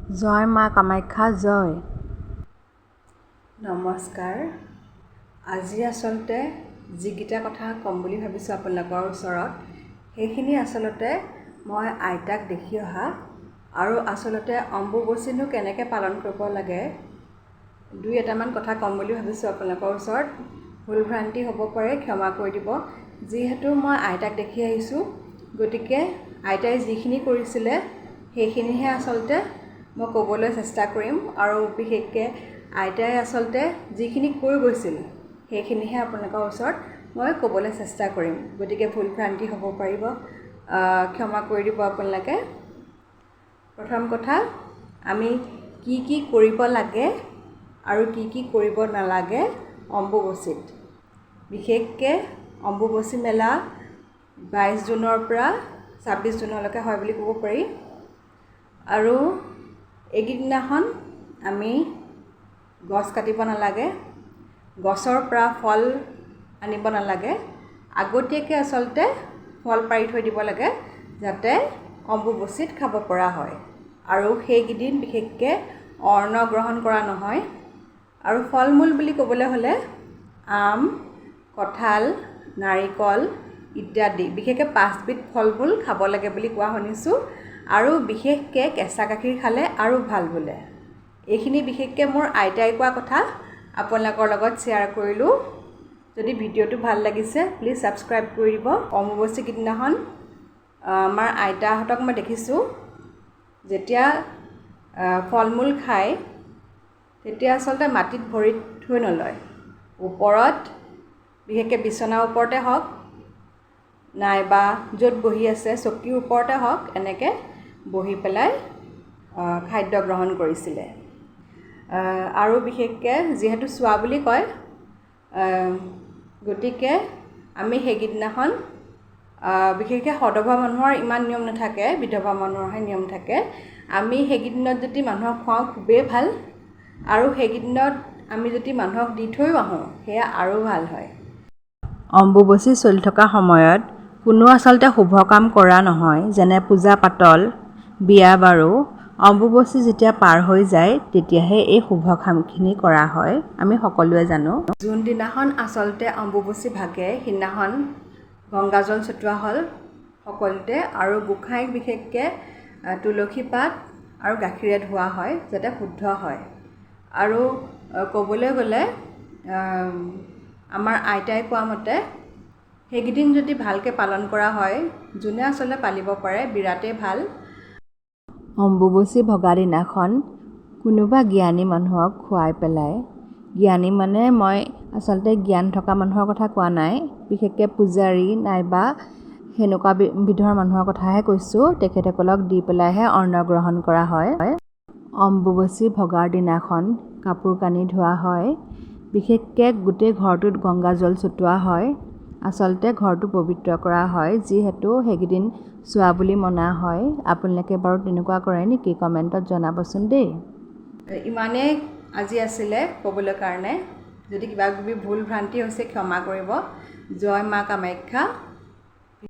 জয় মা কামাখ্যা জয়। নমস্কাৰ। আজি আচলতে যিকেইটা কথা ক'ম বুলি ভাবিছোঁ আপোনালোকৰ ওচৰত, সেইখিনি আচলতে মই আইতাক দেখি অহা আৰু আচলতে অম্বুবাচীনো কেনেকৈ পালন কৰিব লাগে দুই এটামান কথা ক'ম বুলি ভাবিছোঁ আপোনালোকৰ ওচৰত। ভুল ভ্ৰান্তি হ'ব পাৰে, ক্ষমা কৰি দিব। যিহেতু মই আইতাক দেখি আহিছোঁ, গতিকে আইতাই যিখিনি কৰিছিলে সেইখিনিহে আচলতে মই ক'বলৈ চেষ্টা কৰিম, আৰু বিশেষকৈ আইতাই আচলতে যিখিনি কৈ গৈছিল সেইখিনিহে আপোনালোকৰ ওচৰত মই ক'বলৈ চেষ্টা কৰিম। গতিকে ভুল ভ্ৰান্তি হ'ব পাৰিব, ক্ষমা কৰি দিব আপোনালোকে। প্ৰথম কথা, আমি কি কৰিব লাগে আৰু কি কৰিব নালাগে অম্বুবাচীত। বিশেষকৈ অম্বুবাচী মেলা 22 জুনৰ পৰা 26 জুনলৈকে হয় বুলি ক'ব পাৰি। আৰু এইকেইদিনাখন আমি গছ কাটিব নালাগে, গছৰ পৰা ফল আনিব নালাগে। আগতীয়াকৈ আচলতে ফল পাৰি থৈ দিব লাগে, যাতে অম্বুবাচীত খাব পৰা হয়। আৰু সেইকেইদিন বিশেষকৈ অন্ন গ্ৰহণ কৰা নহয়। আৰু ফল মূল বুলি ক'বলৈ হ'লে আম, কঁঠাল, নাৰিকল ইত্যাদি, বিশেষকৈ 5 বিধ ফল মূল খাব লাগে বুলি কোৱা শুনিছোঁ। আৰু বিশেষকৈ কেঁচা গাখীৰ খালে আৰু ভাল বোলে। এইখিনি বিশেষকৈ মোৰ আইতাই কোৱা কথা আপোনালোকৰ লগত শ্বেয়াৰ কৰিলোঁ। যদি ভিডিঅ'টো ভাল লাগিছে প্লিজ ছাবস্ক্ৰাইব কৰি দিব। অম্বুবাচী কেইদিনাখন আমাৰ আইতাহঁতক মই দেখিছোঁ, যেতিয়া ফল মূল খায় তেতিয়া আচলতে মাটিত ভৰি থৈ নলয়, ওপৰত বিশেষকৈ বিচনাৰ ওপৰতে হওক নাইবা য'ত বহি আছে চকীৰ ওপৰতে হওক, এনেকৈ বহি পেলাই খাদ্য গ্ৰহণ কৰিছিলে। আৰু বিশেষকৈ যিহেতু চোৱা বুলি কয়, গতিকে আমি সেইকেইদিনাখন বিশেষকৈ সদবা মানুহৰ ইমান নিয়ম নাথাকে, বিধৱা মানুহৰহে নিয়ম থাকে। আমি সেইকেইদিনত যদি মানুহক খুৱাওঁ খুবেই ভাল, আৰু সেইকেইদিনত আমি যদি মানুহক দি থৈও আহোঁ সেয়া আৰু ভাল হয়। অম্বুবাচী চলি থকা সময়ত কোনো আচলতে শুভ কাম কৰা নহয়, যেনে পূজা পাতল, বিয়া বাৰু। অম্বুবাচী যেতিয়া পাৰ হৈ যায় তেতিয়াহে এই শুভ কামখিনি কৰা হয়, আমি সকলোৱে জানো। যোনদিনাখন আচলতে অম্বুবাচী ভাগে সিদিনাখন গংগাজল ছটিওৱা হ'ল সকলোতে, আৰু গোঁসাইক বিশেষকৈ তুলসী পাত আৰু গাখীৰে ধোৱা হয় যাতে শুদ্ধ হয়। আৰু ক'বলৈ গ'লে আমাৰ আইতাই কোৱা মতে সেইকেইদিন যদি ভালকৈ পালন কৰা হয়, যোনে আচলতে পালিব পাৰে বিৰাটেই ভাল। অম্বুবাচী ভগা দিনাখন কোনোবা জ্ঞানী মানুহক খুৱাই পেলাই, জ্ঞানী মানে মই আচলতে জ্ঞান থকা মানুহৰ কথা কোৱা নাই, বিশেষকৈ পূজাৰী নাইবা সেনেকুৱা বিধৰ মানুহৰ কথাহে কৈছোঁ, তেখেতসকলক দি পেলাইহে অন্ন গ্ৰহণ কৰা হয়। অম্বুবাচী ভগাৰ দিনাখন কাপোৰ কানি ধোৱা হয়, বিশেষকৈ গোটেই ঘৰটোত গংগাজল ছটিওৱা হয়। আচলতে ঘৰটো পবিত্ৰ কৰা হয়, যিহেতু সেইকেইদিন চোৱা বুলি মনা হয়। আপোনালোকে বাৰু তেনেকুৱা কৰে নেকি? কমেণ্টত জনাবচোন দেই। ইমানেই আজি আছিলে ক'বলৈ কাৰণে। যদি কিবা কিবি ভুল ভ্ৰান্তি হৈছে ক্ষমা কৰিব। জয় মা কামাখ্যা।